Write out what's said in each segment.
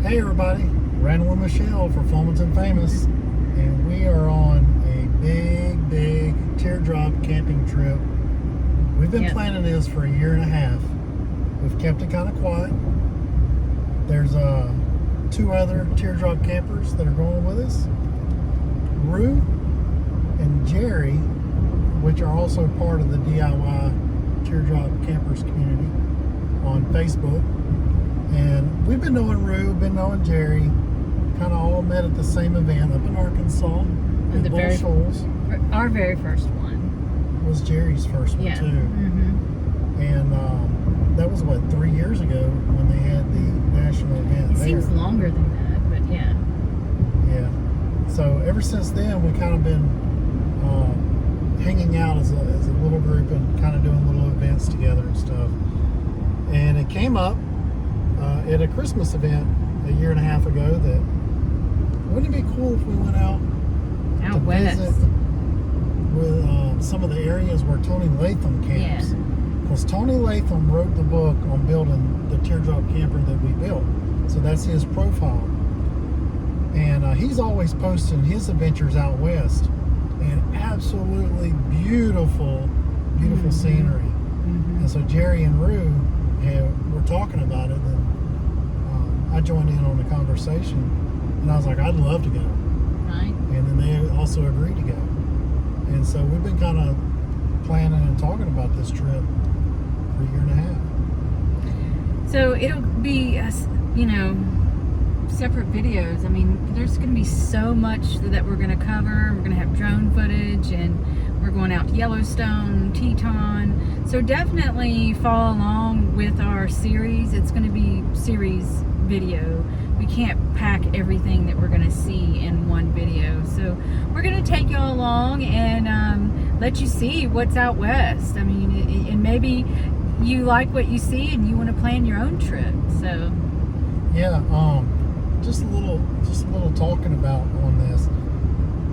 Hey everybody, Randall and Michelle for Flemington Famous, and we are on a big teardrop camping trip. We've been planning this for a year and a half. We've kept it kind of quiet. There's two other teardrop campers that are going with us, Rue and Jerry, which are also part of the DIY Teardrop Campers community on Facebook. And we've been knowing Rue, been knowing Jerry, kind of all met at the same event up in Arkansas. And our very first one was Jerry's first one too. Mm-hmm. And that was what, 3 years ago when they had the national event. It seems longer than that, but yeah. Yeah. So ever since then, we've kind of been hanging out as a little group and kind of doing little events together and stuff. And it came up at a Christmas event a year and a half ago that wouldn't it be cool if we went out to west visit with some of the areas where Tony Latham camps. Because Tony Latham wrote the book on building the teardrop camper that we built. So that's his profile. And he's always posting his adventures out west. And absolutely beautiful scenery. Mm-hmm. And so Jerry and Rue were talking about it, and I joined in on the conversation, and I was like, I'd love to go. Right. And then they also agreed to go. And so we've been kind of planning and talking about this trip for a year and a half. So it'll be, separate videos. I mean, there's going to be so much that we're going to cover. We're going to have drone footage, and we're going out to Yellowstone, Teton. So definitely follow along with our series. It's going to be series video. We can't pack everything that we're going to see in one video. So we're going to take y'all along and let you see what's out west. I mean, and maybe you like what you see and you want to plan your own trip. So yeah, just a little talking about on this.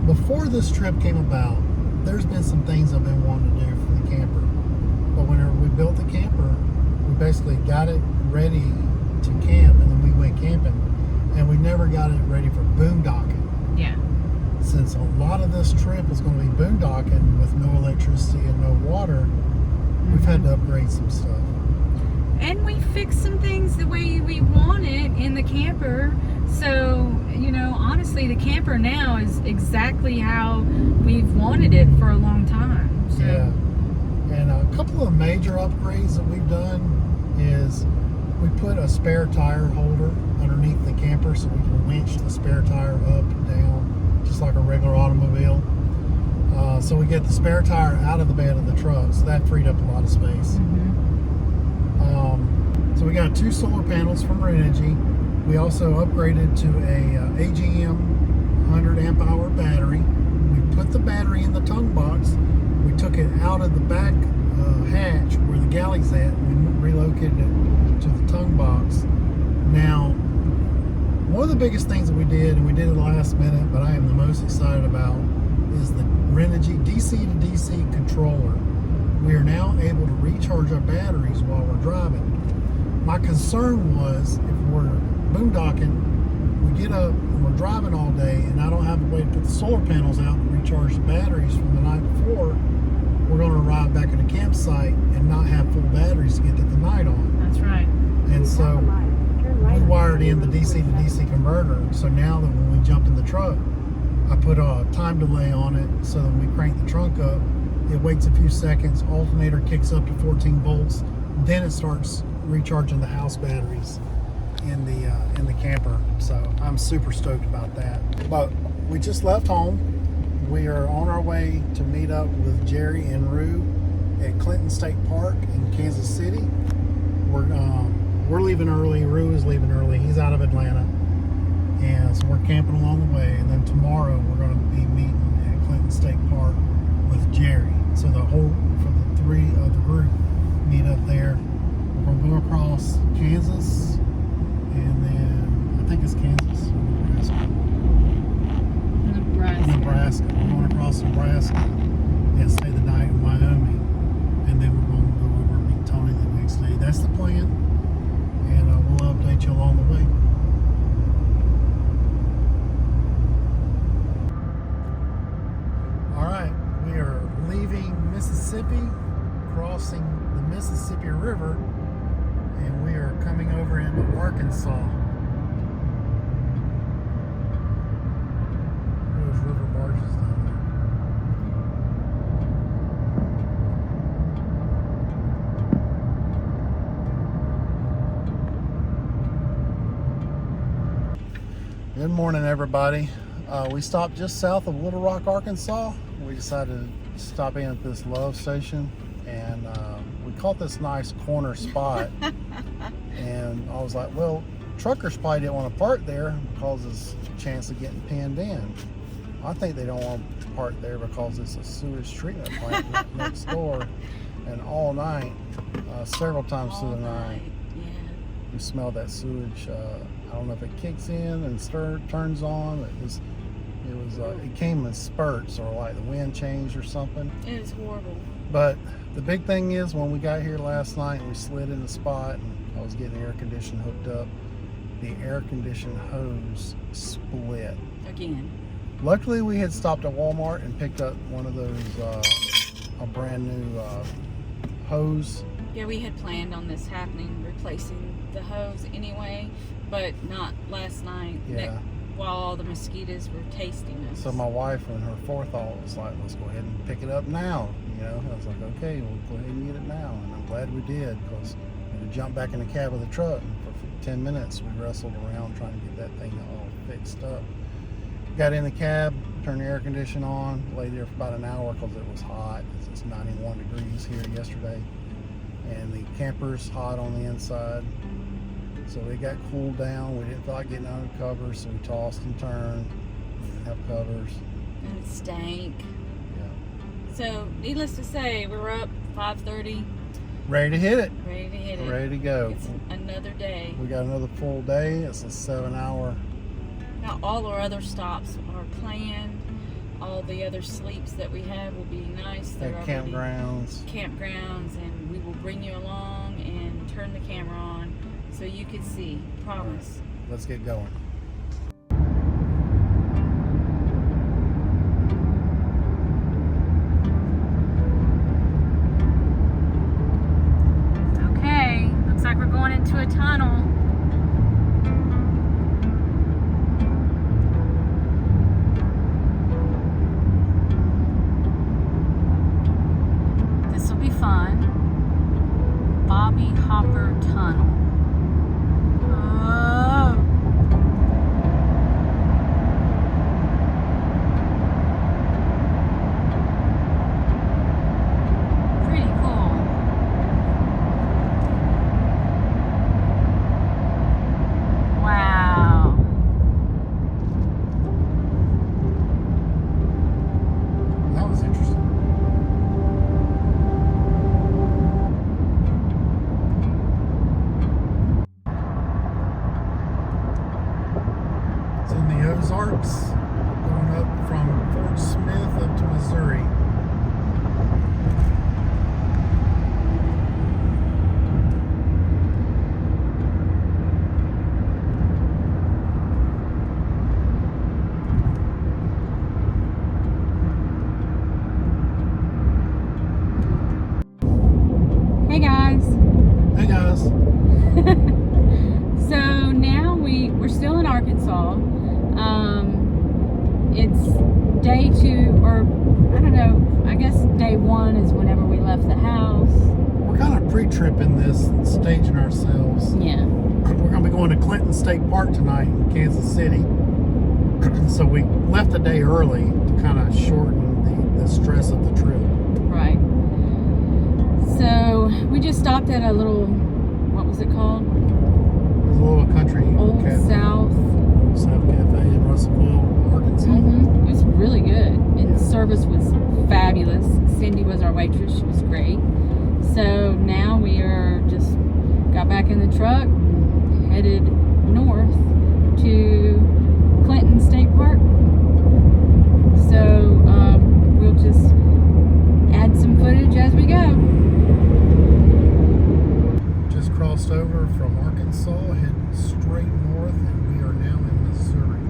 Before this trip came about, there's been some things I've been wanting to do for the camper. But whenever we built the camper, we basically got it ready to camp, and then we went camping, and we never got it ready for boondocking. Yeah. Since a lot of this trip is going to be boondocking with no electricity and no water, we've had to upgrade some stuff. And we fixed some things the way we want it in the camper. So, honestly, the camper now is exactly how we've wanted it for a long time. So. Yeah. And a couple of major upgrades that we've done is we put a spare tire holder underneath the camper so we can winch the spare tire up and down, just like a regular automobile. So we get the spare tire out of the bed of the truck, so that freed up a lot of space. Mm-hmm. So we got 2 solar panels from Renogy. We also upgraded to a AGM 100 amp hour battery. We put the battery in the tongue box. We took it out of the back hatch where the galley's at. We relocated it to the tongue box. Now, one of the biggest things that we did, and we did it last minute, but I am the most excited about, is the Renogy DC to DC controller. We are now able to recharge our batteries while we're driving. My concern was if we're boondocking, we get up and we're driving all day, and I don't have a way to put the solar panels out and recharge the batteries from the night before, we're going to arrive back at a campsite and not have full batteries to get the night on. That's right. And so we wired in the DC to DC converter, so now that when we jump in the truck, I put a time delay on it so that when we crank the trunk up, it waits a few seconds, alternator kicks up to 14 volts, then it starts recharging the house batteries in the camper. So I'm super stoked about that. But we just left home. We are on our way to meet up with Jerry and Rue at Clinton State Park in Kansas City. We're leaving early. Rue is leaving early. He's out of Atlanta, and so we're camping along the way. And then tomorrow we're going to be meeting at Clinton State Park with Jerry. So the 3 of the group meet up there. We're going to go across Kansas, and then I think it's Kansas or Nebraska. We're going across Nebraska and stay the night in Wyoming, and then we're going to go over and meet Tony the next day. That's the plan, and we'll update you along the way. Mississippi, crossing the Mississippi River, and we are coming over into Arkansas. Those river barges down there. Good morning, everybody. We stopped just south of Little Rock, Arkansas. We decided to stop in at this Love Station, and we caught this nice corner spot. And I was like, well, truckers probably didn't want to park there because it's a chance of getting pinned in. I think they don't want to park there because it's a sewage treatment plant next door. And all night, several times through the night, we smelled that sewage. I don't know if it kicks in and turns on. It came in spurts, or like the wind changed or something. It was horrible. But the big thing is, when we got here last night, we slid in the spot, and I was getting air conditioning hooked up. The air conditioning hose split Again. Luckily, we had stopped at Walmart and picked up one of those, a brand new hose. Yeah, we had planned on this happening, replacing the hose anyway, but not last night. Yeah. While all the mosquitoes were tasting us. So my wife, and her forethought, was like, let's go ahead and pick it up now. You know, I was like, okay, we'll go ahead and get it now. And I'm glad we did, because we jumped back in the cab of the truck, and for 10 minutes we wrestled around trying to get that thing all fixed up. Got in the cab, turned the air conditioner on, lay there for about an hour because it was hot. It's 91 degrees here yesterday, and the camper's hot on the inside. So it got cooled down. We didn't feel like getting under covers, so we tossed and turned. We didn't have covers. And it stank. Yeah. So, needless to say, we were up 5:30. Ready to hit it. Ready to hit it. Ready to go. It's another day. We got another full day. It's a 7-hour. Now, all our other stops are planned. All the other sleeps that we have will be nice. They're At already campgrounds, and we will bring you along and turn the camera on so you can see. Promise. Right, let's get going. Okay, looks like we're going into a tunnel. This will be fun. Bobby Hopper Tunnel. Oh. Pretty cool. Wow. That was interesting. It's in the Ozarks, going up from Fort Smith up to Missouri. Hey guys. Hey guys. So now we're still in Arkansas. It's day 2, or I don't know, I guess day 1 is whenever we left the house. We're kind of pre-tripping this and staging ourselves. Yeah. We're going to be going to Clinton State Park tonight in Kansas City. So we left a day early to kind of shorten the stress of the trip. Right. So we just stopped at a little, what was it called? It was a little country Old cafe. South. Old South Cafe in Russellville, Arkansas. It was really good. The service was fabulous. Cindy was our waitress. She was great. So now we are just got back in the truck, headed north to Clinton State Park. So we'll just add some footage as we go. Just crossed over from Arkansas, heading straight north, and we are now in Missouri.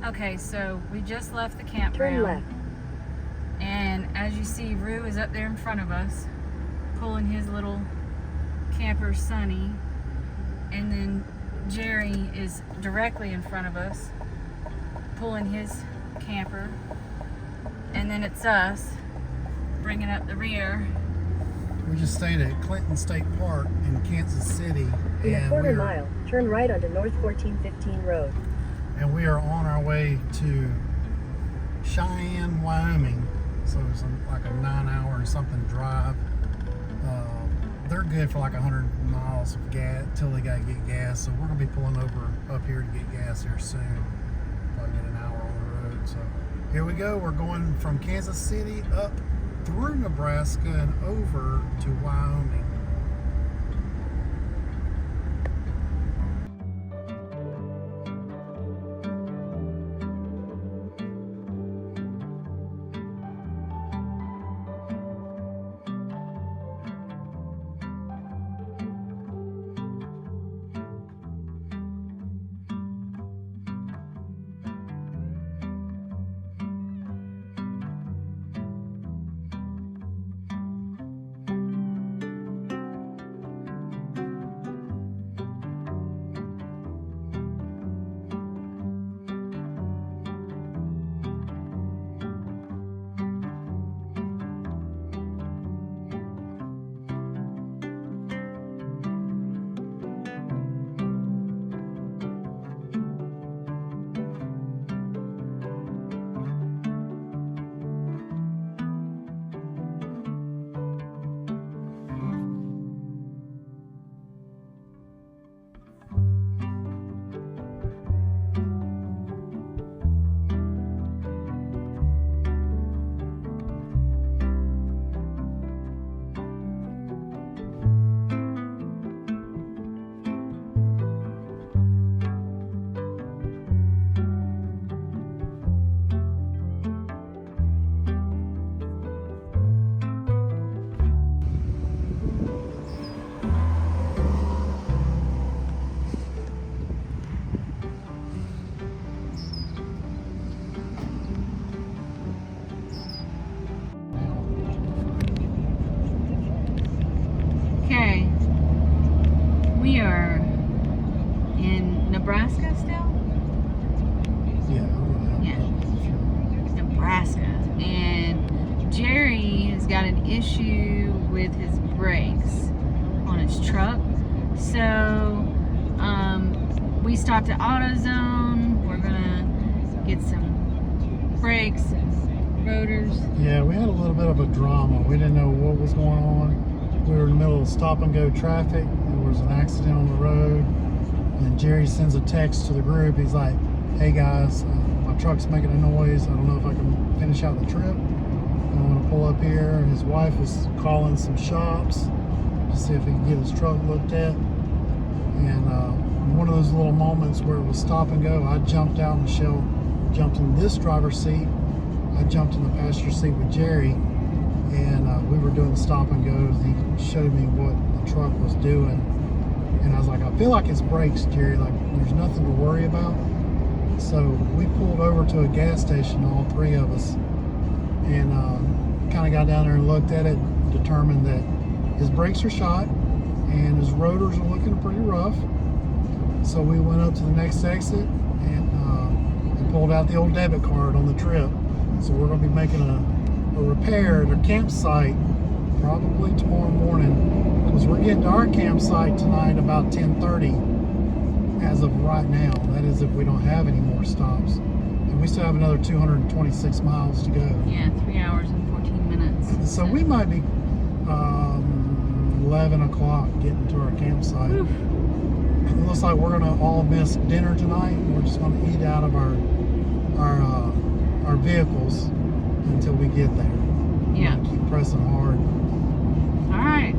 Okay, so we just left the Turn campground. left. And as you see, Rue is up there in front of us, pulling his little camper Sunny. And then Jerry is directly in front of us, pulling his camper. And then it's us, bringing up the rear. We just stayed at Clinton State Park in Kansas City. In a and quarter we are- mile, turn right onto North 1415 Road. And we are on our way to Cheyenne, Wyoming. So it's like a 9-hour and something drive. They're good for like 100 miles of gas till they gotta get gas. So we're gonna be pulling over up here to get gas here soon. Probably get an hour on the road. So here we go. We're going from Kansas City up through Nebraska and over to Wyoming. Okay, we are in Nebraska still? Yeah. Nebraska. And Jerry has got an issue with his brakes on his truck. So we stopped at AutoZone. We're gonna get some brakes, rotors. Yeah, we had a little bit of a drama. We didn't know what was going on. We were in the middle of stop and go traffic. There was an accident on the road. And Jerry sends a text to the group. He's like, hey guys, my truck's making a noise. I don't know if I can finish out the trip. I want to pull up here. His wife was calling some shops to see if he can get his truck looked at. And one of those little moments where it was stop and go, I jumped out. Michelle jumped in this driver's seat. I jumped in the passenger seat with Jerry, and we were doing stop and goes. He showed me what the truck was doing, and I was like, I feel like it's brakes, Jerry. Like there's nothing to worry about. So we pulled over to a gas station, all three of us, and kind of got down there and looked at it, determined that his brakes are shot and his rotors are looking pretty rough. So we went up to the next exit and pulled out the old debit card on the trip. So we're going to be making a repair at our campsite probably tomorrow morning, because we're getting to our campsite tonight about 10:30 as of right now. That is if we don't have any more stops. And we still have another 226 miles to go. Yeah, 3 hours and 14 minutes. So we might be 11 o'clock getting to our campsite. Oof. It looks like we're gonna all miss dinner tonight. We're just gonna eat out of our vehicles until we get there. Yeah. Keep pressing hard. All right.